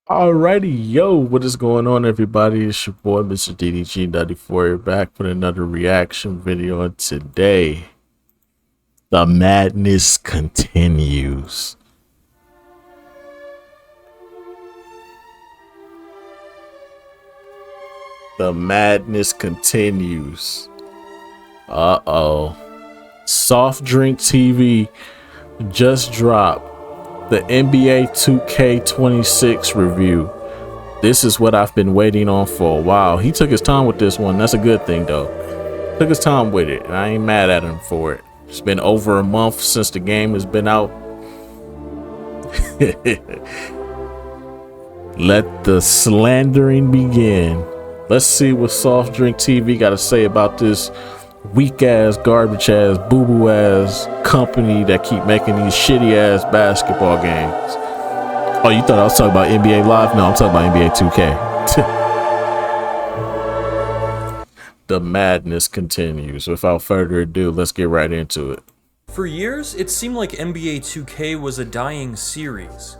Alrighty, yo, what is going on, everybody? It's your boy, Mr. DDG94, here back with another reaction video. And today, the madness continues. The madness continues. Uh-oh. Softdrinktv just dropped the NBA 2K26 review. This is what I've been waiting on for a while. He took his time with this one. That's a good thing, though. Took his time with it, and I ain't mad at him for it. It's been over a month since the game has been out. Let the slandering begin. Let's see what Softdrinktv got to say about this weak ass, garbage ass, boo boo ass company that keep making these shitty ass basketball games. Oh, you thought I was talking about NBA Live? No, I'm talking about NBA 2K. The madness continues. Without further ado, let's get right into it. For years, it seemed like NBA 2K was a dying series.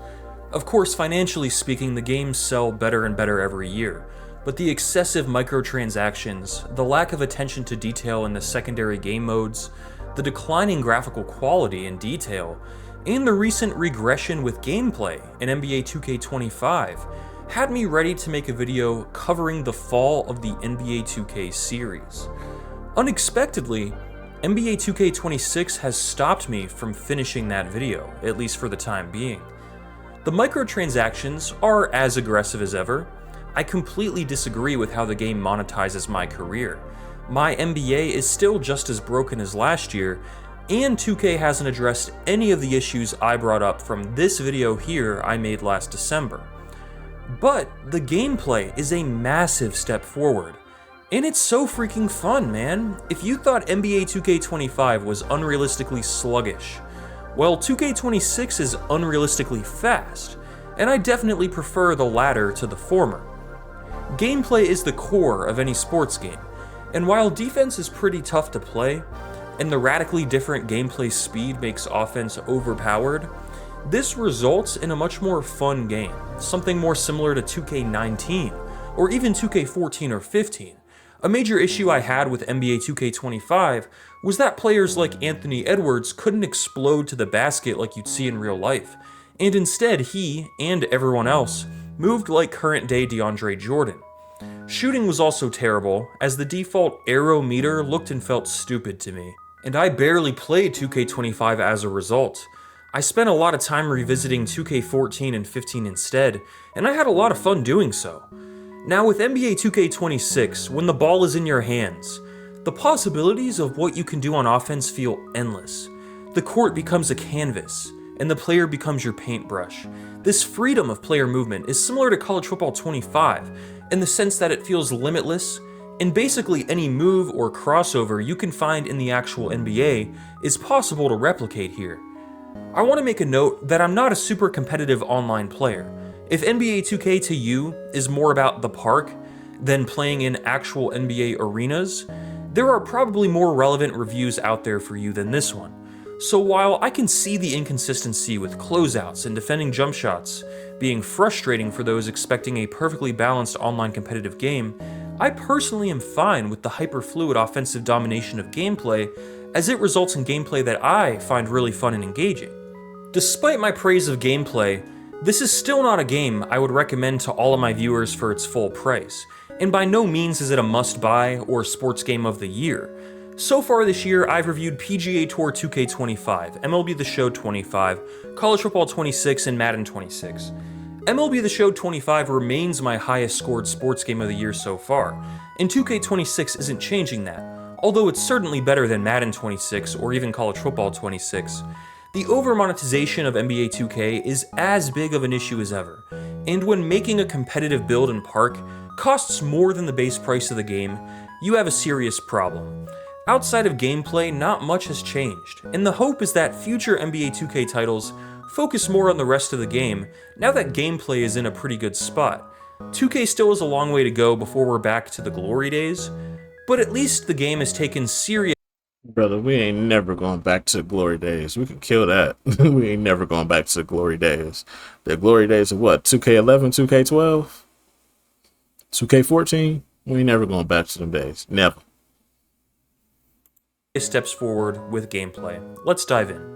Of course, financially speaking, the games sell better and better every year, but the excessive microtransactions, the lack of attention to detail in the secondary game modes, the declining graphical quality and detail, and the recent regression with gameplay in NBA 2K25 had me ready to make a video covering the fall of the NBA 2K series. Unexpectedly, NBA 2K26 has stopped me from finishing that video, at least for the time being. The microtransactions are as aggressive as ever. I completely disagree with how the game monetizes my career. My NBA is still just as broken as last year, and 2K hasn't addressed any of the issues I brought up from this video here I made last December. But the gameplay is a massive step forward, and it's so freaking fun, man. If you thought NBA 2K25 was unrealistically sluggish, well, 2K26 is unrealistically fast, and I definitely prefer the latter to the former. Gameplay is the core of any sports game, and while defense is pretty tough to play, and the radically different gameplay speed makes offense overpowered, this results in a much more fun game, something more similar to 2K19, or even 2K14 or 15. A major issue I had with NBA 2K25 was that players like Anthony Edwards couldn't explode to the basket like you'd see in real life, and instead he, and everyone else, moved like current-day DeAndre Jordan. Shooting was also terrible, as the default arrow meter looked and felt stupid to me, and I barely played 2K25 as a result. I spent a lot of time revisiting 2K14 and 15 instead, and I had a lot of fun doing so. Now with NBA 2K26, when the ball is in your hands, the possibilities of what you can do on offense feel endless. The court becomes a canvas, and the player becomes your paintbrush. This freedom of player movement is similar to College Football 25 in the sense that it feels limitless, and basically any move or crossover you can find in the actual NBA is possible to replicate here. I want to make a note that I'm not a super competitive online player. If NBA 2K to you is more about the park than playing in actual NBA arenas, there are probably more relevant reviews out there for you than this one. So while I can see the inconsistency with closeouts and defending jump shots being frustrating for those expecting a perfectly balanced online competitive game, I personally am fine with the hyper-fluid offensive domination of gameplay, as it results in gameplay that I find really fun and engaging. Despite my praise of gameplay, this is still not a game I would recommend to all of my viewers for its full price, and by no means is it a must-buy or sports game of the year. So far this year, I've reviewed PGA Tour 2K25, MLB The Show 25, College Football 26, and Madden 26. MLB The Show 25 remains my highest scored sports game of the year so far, and 2K26 isn't changing that, although it's certainly better than Madden 26 or even College Football 26. The over-monetization of NBA 2K is as big of an issue as ever, and when making a competitive build in Park costs more than the base price of the game, you have a serious problem. Outside of gameplay, not much has changed, and the hope is that future NBA 2K titles focus more on the rest of the game now that gameplay is in a pretty good spot. 2K still has a long way to go before we're back to the glory days, but at least the game is taken seriously. Brother, we ain't never going back to the glory days. We could kill that. We ain't never going back to the glory days. The glory days of what? 2K11, 2K12, 2K14? We ain't never going back to them days. Never. Steps forward with gameplay. Let's dive in.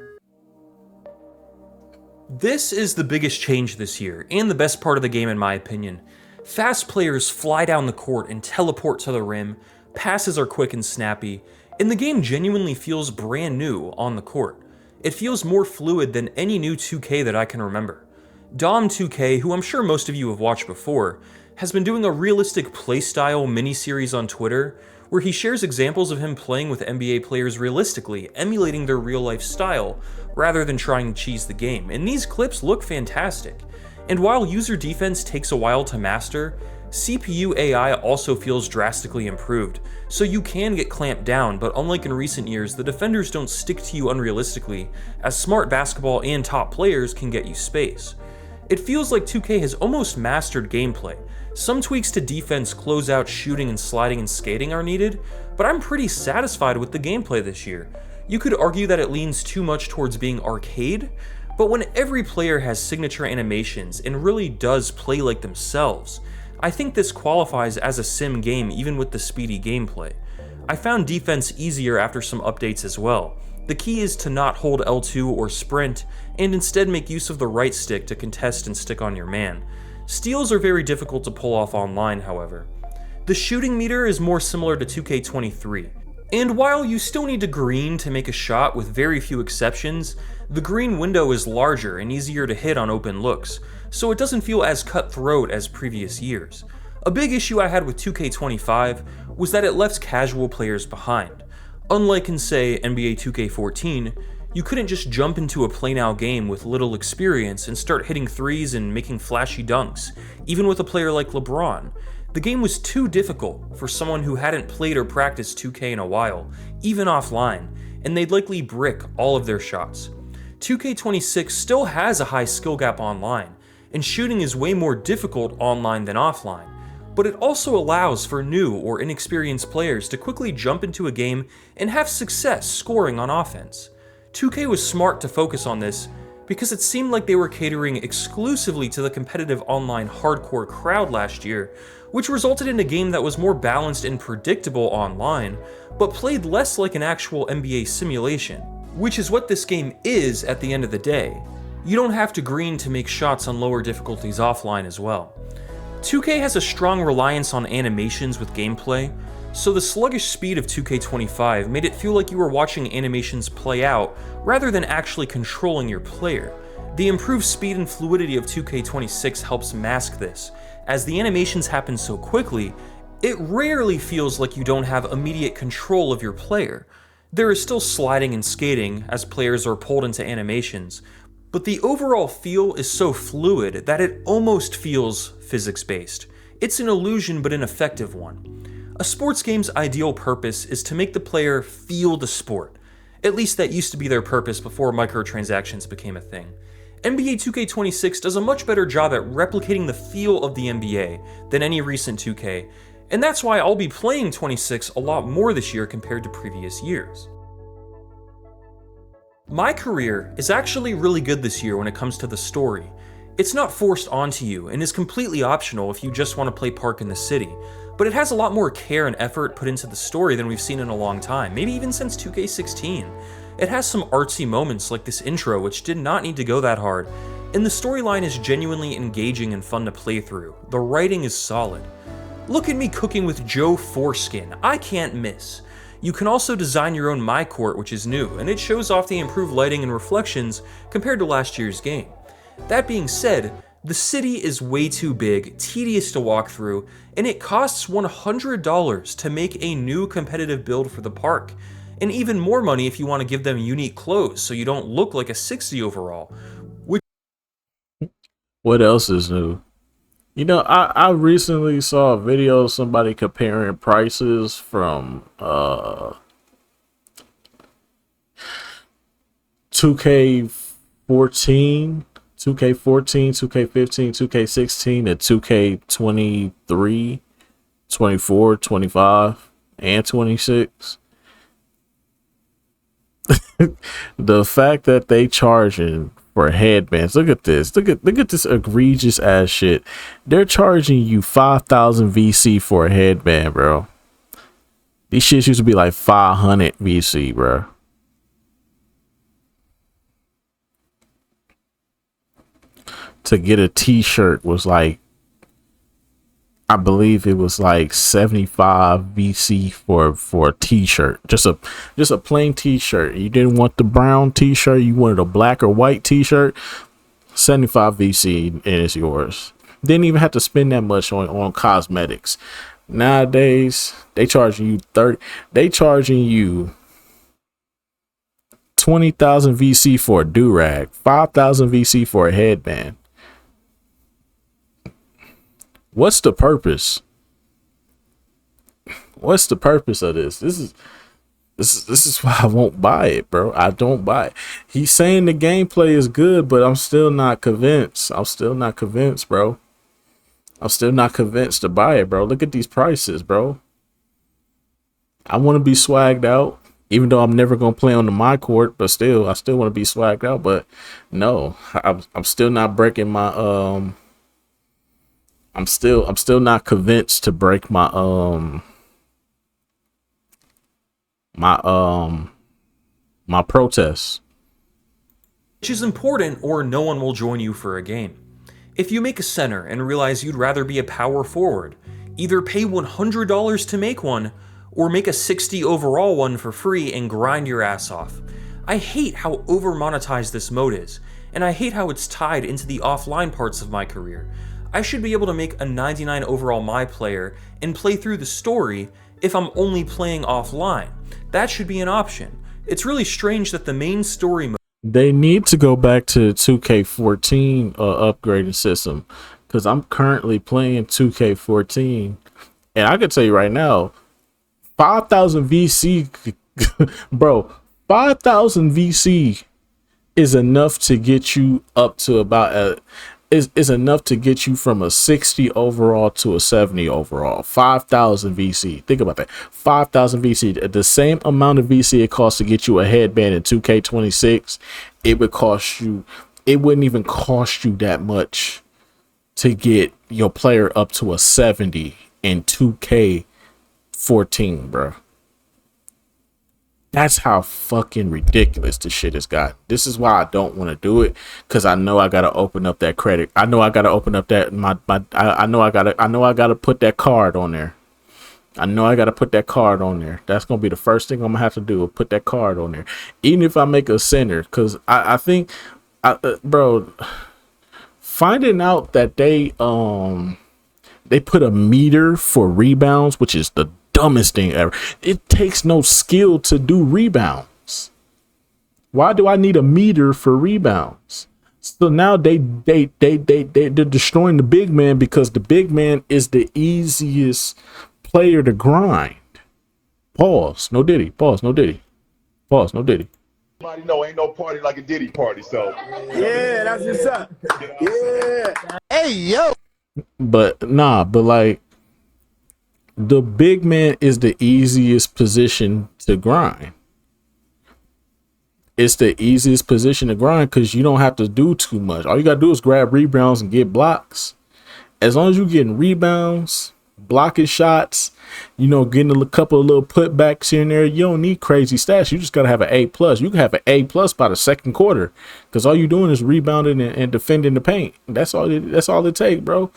This is the biggest change this year, and the best part of the game in my opinion. Fast players fly down the court and teleport to the rim, passes are quick and snappy, and the game genuinely feels brand new on the court. It feels more fluid than any new 2K that I can remember. Dom 2K, who I'm sure most of you have watched before, has been doing a realistic playstyle mini-series on Twitter where he shares examples of him playing with NBA players realistically, emulating their real-life style, rather than trying to cheese the game, and these clips look fantastic. And while user defense takes a while to master, CPU AI also feels drastically improved, so you can get clamped down, but unlike in recent years, the defenders don't stick to you unrealistically, as smart basketball and top players can get you space. It feels like 2K has almost mastered gameplay. Some tweaks to defense, closeout, shooting, and sliding and skating are needed, but I'm pretty satisfied with the gameplay this year. You could argue that it leans too much towards being arcade, but when every player has signature animations and really does play like themselves, I think this qualifies as a sim game even with the speedy gameplay. I found defense easier after some updates as well. The key is to not hold L2 or sprint, and instead make use of the right stick to contest and stick on your man. Steals are very difficult to pull off online, however. The shooting meter is more similar to 2K23. And while you still need to green to make a shot with very few exceptions, the green window is larger and easier to hit on open looks, so it doesn't feel as cutthroat as previous years. A big issue I had with 2K25 was that it left casual players behind. Unlike in, say, NBA 2K14, you couldn't just jump into a play-now game with little experience and start hitting threes and making flashy dunks, even with a player like LeBron. The game was too difficult for someone who hadn't played or practiced 2K in a while, even offline, and they'd likely brick all of their shots. 2K26 still has a high skill gap online, and shooting is way more difficult online than offline, but it also allows for new or inexperienced players to quickly jump into a game and have success scoring on offense. 2K was smart to focus on this because it seemed like they were catering exclusively to the competitive online hardcore crowd last year, which resulted in a game that was more balanced and predictable online, but played less like an actual NBA simulation, which is what this game is at the end of the day. You don't have to green to make shots on lower difficulties offline as well. 2K has a strong reliance on animations with gameplay, so the sluggish speed of 2K25 made it feel like you were watching animations play out rather than actually controlling your player. The improved speed and fluidity of 2K26 helps mask this. As the animations happen so quickly, it rarely feels like you don't have immediate control of your player. There is still sliding and skating as players are pulled into animations, but the overall feel is so fluid that it almost feels physics-based. It's an illusion, but an effective one. A sports game's ideal purpose is to make the player feel the sport. At least that used to be their purpose before microtransactions became a thing. NBA 2K26 does a much better job at replicating the feel of the NBA than any recent 2K, and that's why I'll be playing 26 a lot more this year compared to previous years. My career is actually really good this year when it comes to the story. It's not forced onto you and is completely optional if you just want to play Park in the City, but it has a lot more care and effort put into the story than we've seen in a long time, maybe even since 2K16. It has some artsy moments like this intro, which did not need to go that hard, and the storyline is genuinely engaging and fun to play through. The writing is solid. Look at me cooking with Joe Foreskin, I can't miss. You can also design your own My Court, which is new, and it shows off the improved lighting and reflections compared to last year's game. That being said, the city is way too big, tedious to walk through, and it costs $100 to make a new competitive build for the park, and even more money if you want to give them unique clothes so you don't look like a 60 overall. What else is new? You know, I recently saw a video of somebody comparing prices from 2K14, 2K15, 2K16, and 2K23, 24, 25, and 26. The fact that they charging for headbands. Look at this. Look at this egregious ass shit. They're charging you 5,000 VC for a headband, bro. These shits used to be like 500 VC, bro. To get a t-shirt was like, I believe it was like 75 VC for a t-shirt. Just a plain t-shirt. You didn't want the brown t-shirt, you wanted a black or white t-shirt. 75 VC and it's yours. Didn't even have to spend that much on cosmetics. Nowadays, they charging you 30. They charging you 20,000 VC for a do-rag, 5,000 VC for a headband. What's the purpose? What's the purpose of this? This is why I won't buy it, bro. I don't buy it. He's saying the gameplay is good, but I'm still not convinced. I'm still not convinced, bro. I'm still not convinced to buy it, bro. Look at these prices, bro. I want to be swagged out, even though I'm never gonna play on the my court, but still, I still want to be swagged out. But no, I'm still not breaking my I'm still not convinced to break my my protest. Which is important, or no one will join you for a game. If you make a center and realize you'd rather be a power forward, either pay $100 to make one, or make a 60 overall one for free and grind your ass off. I hate how over monetized this mode is, and I hate how it's tied into the offline parts of my career. I should be able to make a 99 overall my player and play through the story if I'm only playing offline. That should be an option. It's really strange that the main story mode. They need to go back to 2K14 upgrading system, because I'm currently playing 2K14, and I can tell you right now, 5,000 VC, bro, 5,000 VC is enough to get you up to about is enough to get you from a 60 overall to a 70 overall. 5,000 VC. Think about that. 5,000 VC. The same amount of VC it costs to get you a headband in 2K26, it would cost you. It wouldn't even cost you that much to get your player up to a 70 in 2K14, bro. That's how fucking ridiculous this shit has got. This is why I don't want to do it, because I know I gotta open up that credit. I know I gotta open up that I know I gotta put that card on there. I know I gotta put that card on there. That's gonna be the first thing I'm gonna have to do. Put that card on there, even if I make a center, because I think, bro, finding out that they put a meter for rebounds, which is the dumbest thing ever. It takes no skill to do rebounds. Why do I need a meter for rebounds? So now they're destroying the big man, because the big man is the easiest player to grind. Pause. No Diddy. Pause. No Diddy. Pause. No Diddy. Everybody know ain't no party like a Diddy party, so yeah, that's what's up. Yeah. Hey yo. But like, the big man is the easiest position to grind. It's the easiest position to grind because you don't have to do too much. All you gotta do is grab rebounds and get blocks. As long as you're getting rebounds, blocking shots, you know, getting a couple of little putbacks here and there, you don't need crazy stats. You just gotta have an A+. You can have an A+ by the second quarter, because all you're doing is rebounding and defending the paint. That's all it takes, bro.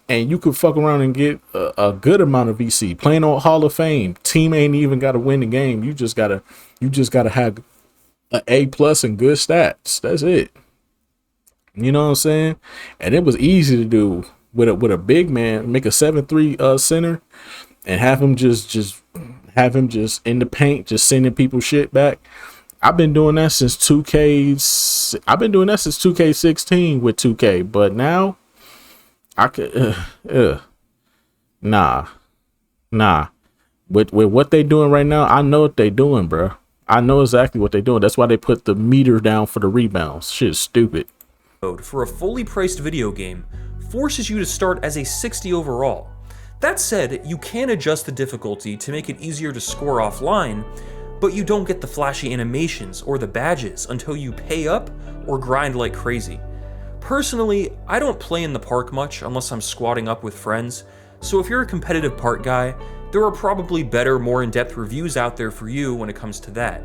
And you could fuck around and get a good amount of VC. Playing on Hall of Fame, team ain't even got to win the game. You just gotta have an A+ and good stats. That's it. You know what I'm saying? And it was easy to do with a big man. Make a 7'3" center and have him just in the paint, just sending people shit back. I've been doing that since 2K16 with 2K, but now I could, nah. With what they doing right now, I know what they doing, bro. I know exactly what they doing. That's why they put the meter down for the rebounds. Shit is stupid. For a fully priced video game forces you to start as a 60 overall. That said, you can adjust the difficulty to make it easier to score offline, but you don't get the flashy animations or the badges until you pay up or grind like crazy. Personally, I don't play in the park much unless I'm squatting up with friends, so if you're a competitive park guy, there are probably better, more in-depth reviews out there for you when it comes to that.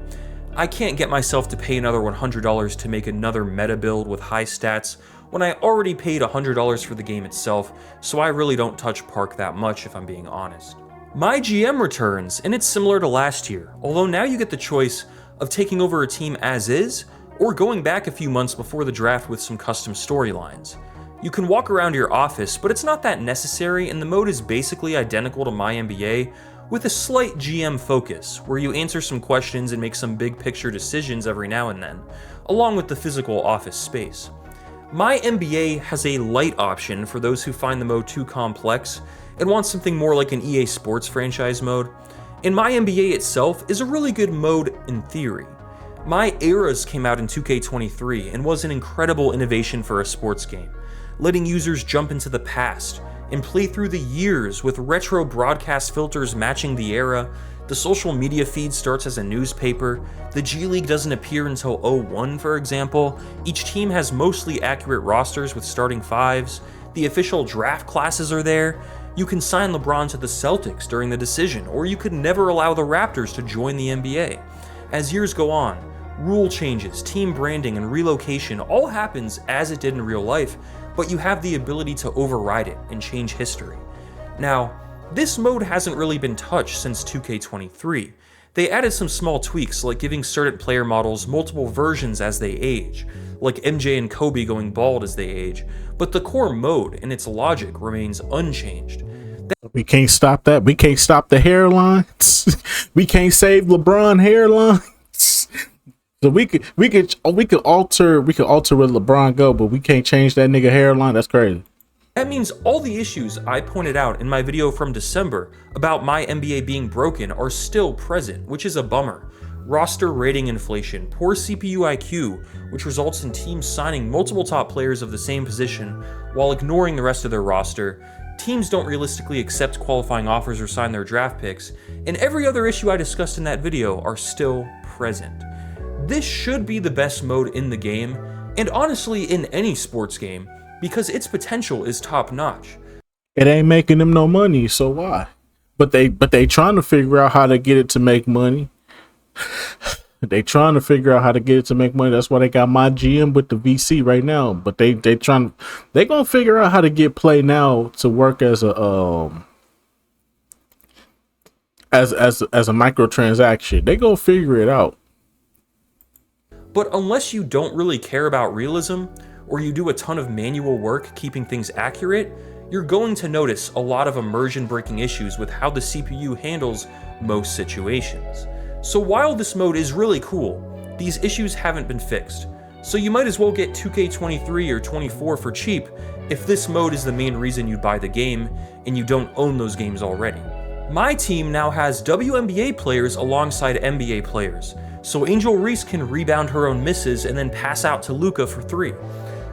I can't get myself to pay another $100 to make another meta build with high stats when I already paid $100 for the game itself, so I really don't touch park that much if I'm being honest. My GM returns, and it's similar to last year, although now you get the choice of taking over a team as is, or going back a few months before the draft with some custom storylines. You can walk around your office, but it's not that necessary, and the mode is basically identical to My NBA, with a slight GM focus, where you answer some questions and make some big picture decisions every now and then, along with the physical office space. My NBA has a light option for those who find the mode too complex and want something more like an EA Sports franchise mode, and My NBA itself is a really good mode in theory. My Eras came out in 2K23 and was an incredible innovation for a sports game, letting users jump into the past and play through the years with retro broadcast filters matching the era. The social media feed starts as a newspaper, the G League doesn't appear until 01 for example, each team has mostly accurate rosters with starting fives, the official draft classes are there, you can sign LeBron to the Celtics during the decision, or you could never allow the Raptors to join the NBA. As years go on, rule changes, team branding, and relocation all happens as it did in real life, but you have the ability to override it and change history. Now, this mode hasn't really been touched since 2K23. They added some small tweaks like giving certain player models multiple versions as they age, like MJ and Kobe going bald as they age, but the core mode and its logic remains unchanged. We can't stop that. We can't stop the hairlines. We can't save LeBron hairlines. So we could alter where LeBron go, but we can't change that nigga hairline. That's crazy. That means all the issues I pointed out in my video from December about My NBA being broken are still present, which is a bummer. Roster rating inflation, poor CPU IQ, which results in teams signing multiple top players of the same position while ignoring the rest of their roster. Teams don't realistically accept qualifying offers or sign their draft picks, and every other issue I discussed in that video are still present. This should be the best mode in the game, and honestly in any sports game, because its potential is top notch. It ain't making them no money, so why? But they trying to figure out how to get it to make money. They trying to figure out how to get it to make money. That's why they got My GM with the VC right now. But they gonna figure out how to get Play Now to work as a as a microtransaction. They gonna figure it out. But unless you don't really care about realism, or you do a ton of manual work keeping things accurate, you're going to notice a lot of immersion-breaking issues with how the CPU handles most situations. So while this mode is really cool, these issues haven't been fixed. So you might as well get 2K23 or 24 for cheap if this mode is the main reason you buy the game and you don't own those games already. My team now has WNBA players alongside NBA players, so Angel Reese can rebound her own misses and then pass out to Luka for 3.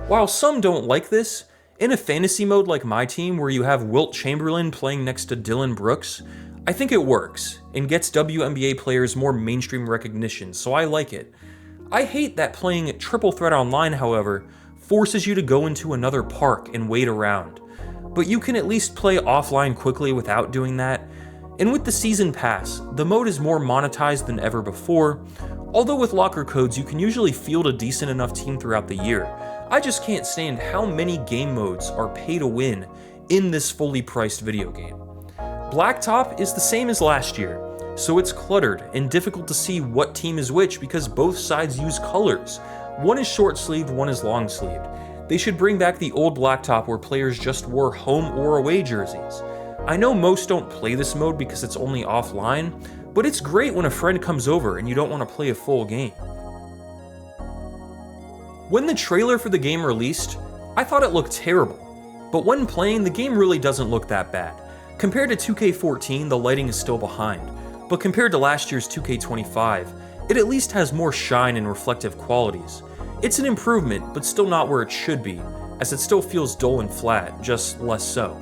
While some don't like this, in a fantasy mode like my team where you have Wilt Chamberlain playing next to Dylan Brooks, I think it works and gets WNBA players more mainstream recognition, so I like it. I hate that playing Triple Threat Online, however, forces you to go into another park and wait around, but you can at least play offline quickly without doing that. And with the Season Pass, the mode is more monetized than ever before, although with locker codes you can usually field a decent enough team throughout the year. I just can't stand how many game modes are pay to win in this fully priced video game. Blacktop is the same as last year, so it's cluttered and difficult to see what team is which because both sides use colors. One is short-sleeved, one is long-sleeved. They should bring back the old Blacktop where players just wore home or away jerseys. I know most don't play this mode because it's only offline, but it's great when a friend comes over and you don't want to play a full game. When the trailer for the game released, I thought it looked terrible, but when playing, the game really doesn't look that bad. Compared to 2K14, the lighting is still behind, but compared to last year's 2K25, it at least has more shine and reflective qualities. It's an improvement, but still not where it should be, as it still feels dull and flat, just less so.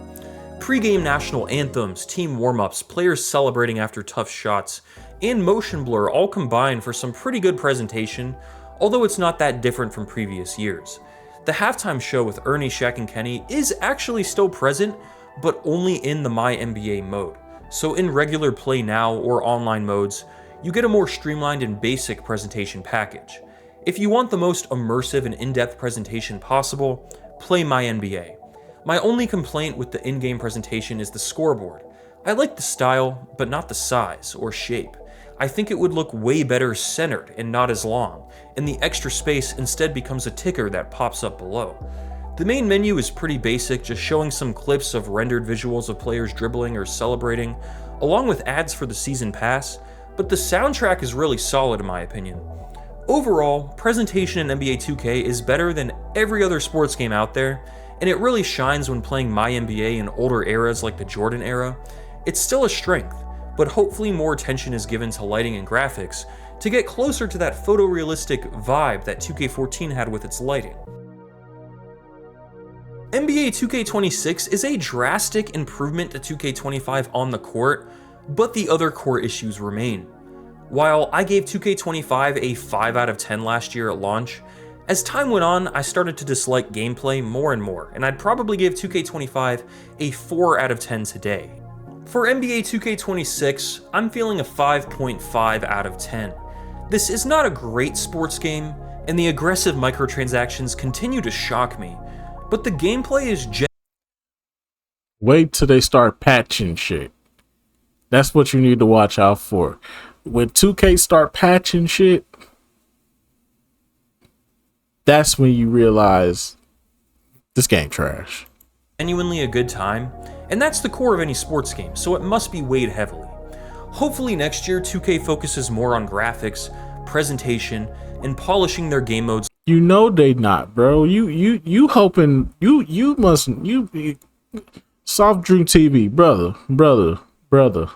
Pre-game national anthems, team warm-ups, players celebrating after tough shots, and motion blur all combine for some pretty good presentation, although it's not that different from previous years. The halftime show with Ernie, Shaq, and Kenny is actually still present, but only in the My NBA mode. So in regular Play Now or online modes, you get a more streamlined and basic presentation package. If you want the most immersive and in-depth presentation possible, play My NBA. My only complaint with the in-game presentation is the scoreboard. I like the style, but not the size or shape. I think it would look way better centered and not as long, and the extra space instead becomes a ticker that pops up below. The main menu is pretty basic, just showing some clips of rendered visuals of players dribbling or celebrating, along with ads for the season pass, but the soundtrack is really solid in my opinion. Overall, presentation in NBA 2K is better than every other sports game out there, and it really shines when playing My NBA in older eras like the Jordan era. It's still a strength, but hopefully more attention is given to lighting and graphics to get closer to that photorealistic vibe that 2K14 had with its lighting. NBA 2K26 is a drastic improvement to 2K25 on the court, but the other core issues remain. While I gave 2K25 a 5 out of 10 last year at launch, as time went on, I started to dislike gameplay more and more, and I'd probably give 2K25 a 4 out of 10 today. For NBA 2K26, I'm feeling a 5.5 out of 10. This is not a great sports game, and the aggressive microtransactions continue to shock me, but the gameplay is Wait till they start patching shit. That's what you need to watch out for. When 2K start patching shit, that's when you realize this game trash. Genuinely a good time, and that's the core of any sports game, so it must be weighed heavily. Hopefully next year 2K focuses more on graphics, presentation, and polishing their game modes. You know they not, bro. You hoping you mustn't Softdrinktv, brother.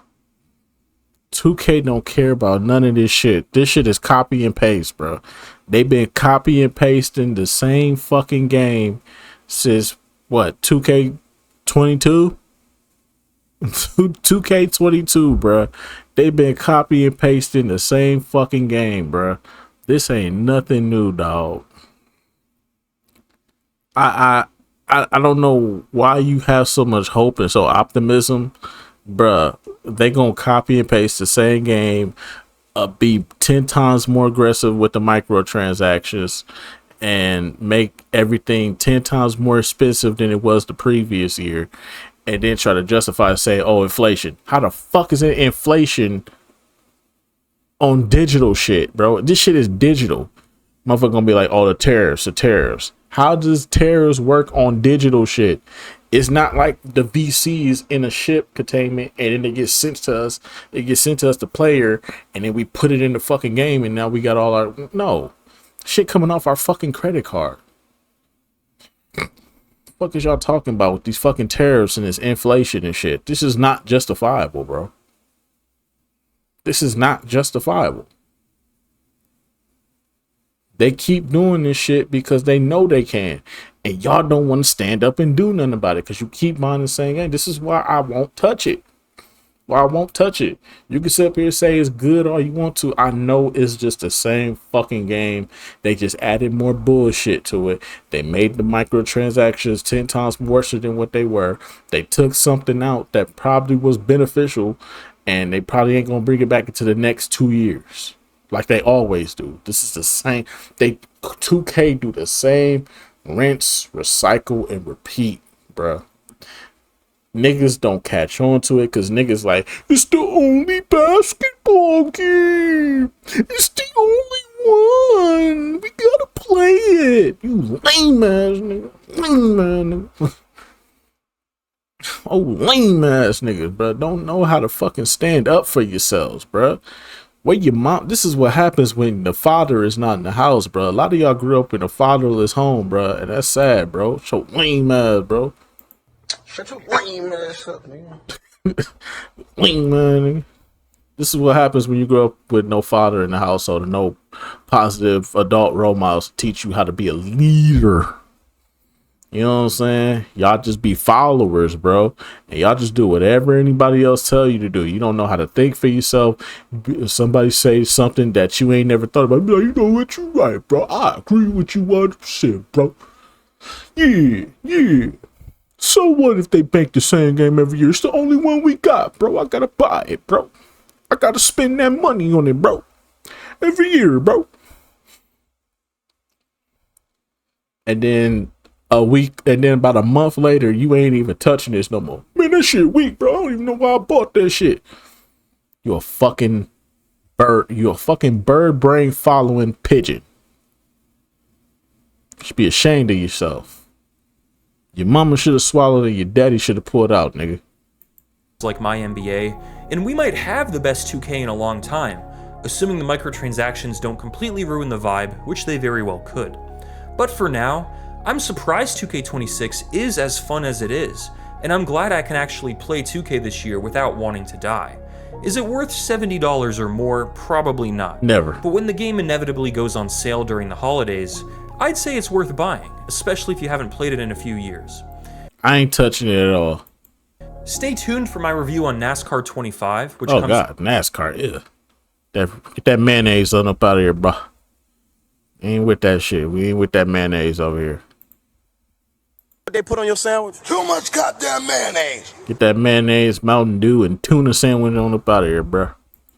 2K don't care about none of this shit. This shit is copy and paste, bro. They've been copy and pasting the same fucking game since what, 2K22? 2K22, bro. They've been copy and pasting the same fucking game, bro. This ain't nothing new, dog. I don't know why you have so much hope and so optimism, bruh. They gonna copy and paste the same game, be 10 times more aggressive with the microtransactions, and make everything 10 times more expensive than it was the previous year, and then try to justify and say, oh, inflation. How the fuck is it inflation on digital shit, bro? This shit is digital. Motherfucker gonna be like, oh, the tariffs. How does tariffs work on digital shit? It's not like the VCs in a ship containment and then it gets sent to us. It gets sent to us, the player, and then we put it in the fucking game and now we got all our... No. Shit coming off our fucking credit card. What the fuck is y'all talking about with these fucking tariffs and this inflation and shit? This is not justifiable, bro. This is not justifiable. They keep doing this shit because they know they can. And y'all don't want to stand up and do nothing about it because you keep buying and saying, hey, this is why I won't touch it. Why I won't touch it. You can sit up here and say it's good all you want to. I know it's just the same fucking game. They just added more bullshit to it. They made the microtransactions 10 times worse than what they were. They took something out that probably was beneficial and they probably ain't going to bring it back into the next 2 years. Like they always do. This is the same. 2K do the same rinse, recycle, and repeat, bruh. Niggas don't catch on to it because niggas like, it's the only basketball game. It's the only one. We gotta play it. You lame ass nigga. Lame ass nigga. Oh, lame ass niggas, bruh. Don't know how to fucking stand up for yourselves, bruh. Where your mom, this is what happens when the father is not in the house, bro. A lot of y'all grew up in a fatherless home, bro, and that's sad, bro. So lame ass, bro. Shut your lame ass up, nigga. Lame man, nigga. This is what happens when you grow up with no father in the household and no positive adult role models to teach you how to be a leader. You know what I'm saying? Y'all just be followers, bro. And y'all just do whatever anybody else tell you to do. You don't know how to think for yourself. If somebody say something that you ain't never thought about, be like, you know what, you right, bro. I agree with you 100%, bro. Yeah. So what if they make the same game every year? It's the only one we got, bro. I gotta buy it, bro. I gotta spend that money on it, bro. Every year, bro. And then a week, and then about a month later, you ain't even touching this no more. Man, that shit weak, bro. I don't even know why I bought that shit. You're a fucking bird. You're a fucking bird brain following pigeon. You should be ashamed of yourself. Your mama should have swallowed it. Your daddy should have pulled out, nigga. Like my NBA, and we might have the best 2K in a long time, assuming the microtransactions don't completely ruin the vibe, which they very well could. But for now, I'm surprised 2K26 is as fun as it is, and I'm glad I can actually play 2K this year without wanting to die. Is it worth $70 or more? Probably not. Never. But when the game inevitably goes on sale during the holidays, I'd say it's worth buying, especially if you haven't played it in a few years. I ain't touching it at all. Stay tuned for my review on NASCAR 25, which Oh comes... God, NASCAR, yeah. Get that mayonnaise on up out of here, bro. Ain't with that shit. We ain't with that mayonnaise over here. What they put on your sandwich? Too much goddamn mayonnaise. Get that mayonnaise, Mountain Dew, and tuna sandwich on up out of here, bro.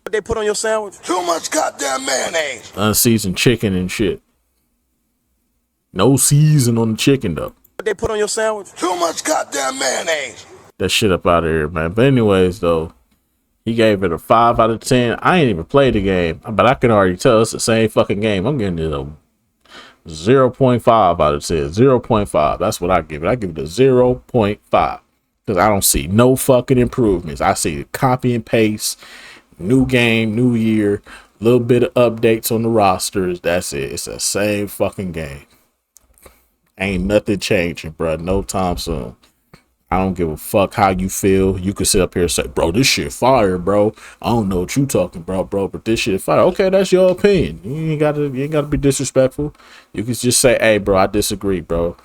What they put on your sandwich? Too much goddamn mayonnaise. Unseasoned chicken and shit. No season on the chicken, though. What they put on your sandwich? Too much goddamn mayonnaise. That shit up out of here, man. But anyways, though, he gave it a 5 out of 10. I ain't even played the game, but I can already tell it's the same fucking game. I'm getting it a 0.5 out of 10. 0.5. That's what I give it. I give it a 0.5 because I don't see no fucking improvements. I see copy and paste, new game, new year, little bit of updates on the rosters. That's it. It's the same fucking game. Ain't nothing changing, bro. No time soon. I don't give a fuck how you feel. You can sit up here and say, bro, this shit fire, bro. I don't know what you talking about, bro, but this shit fire. Okay, that's your opinion. You ain't gotta be disrespectful. You can just say, hey, bro, I disagree, bro.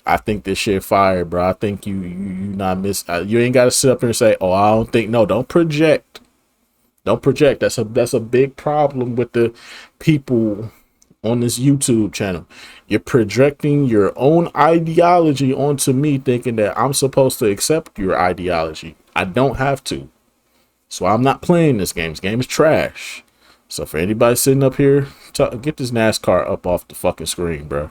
I think this shit fire, bro. I think you not miss. You ain't gotta sit up here and say, oh, I don't think. No, don't project. Don't project. That's a big problem with the people on this YouTube channel. You're projecting your own ideology onto me, thinking that I'm supposed to accept your ideology. I don't have to. So I'm not playing this game. This game is trash. So for anybody sitting up here, get this NASCAR up off the fucking screen, bro.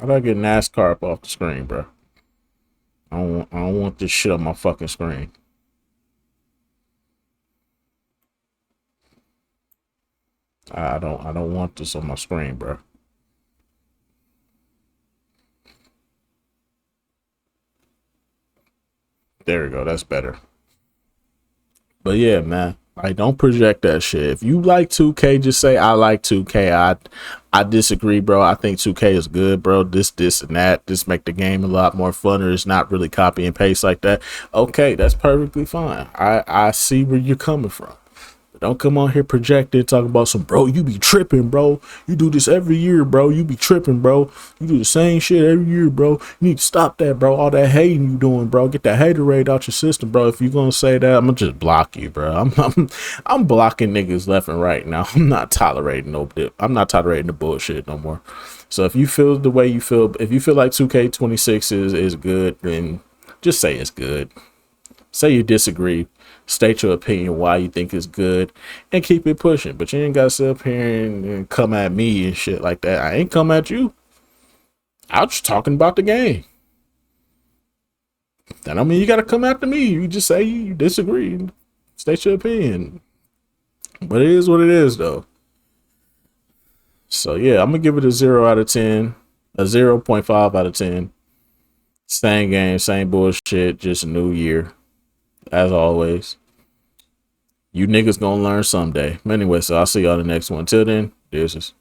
How do I get NASCAR up off the screen, bro? I don't want this shit on my fucking screen. I don't want this on my screen, bro. There we go. That's better. But yeah, man, like, don't project that shit. If you like 2K, just say I like 2K. I disagree, bro. I think 2K is good, bro. This and that. This make the game a lot more funner. It's not really copy and paste like that. Okay, that's perfectly fine. I see where you're coming from. Don't come on here projecting, talking about some, bro, you be tripping, bro. You do this every year, bro. You be tripping, bro. You do the same shit every year, bro. You need to stop that, bro. All that hating you doing, bro. Get that haterade out your system, bro. If you're gonna say that, I'm gonna just block you, bro. I'm blocking niggas left and right now. I'm not tolerating no dip. I'm not tolerating the bullshit no more. So if you feel the way you feel, if you feel like 2K26 is good, then just say it's good. Say you disagree. State your opinion why you think it's good and keep it pushing. But you ain't gotta sit up here and come at me and shit like that. I ain't come at you. I was just talking about the game. That don't mean you gotta come after me. You just say you disagree. State your opinion. But it is what it is, though. So yeah, I'm gonna give it a 0 out of 10. A 0.5 out of 10. Same game, same bullshit, just a new year. As always, you niggas gonna learn someday. Anyway, so I'll see y'all in the next one. Till then, deuces.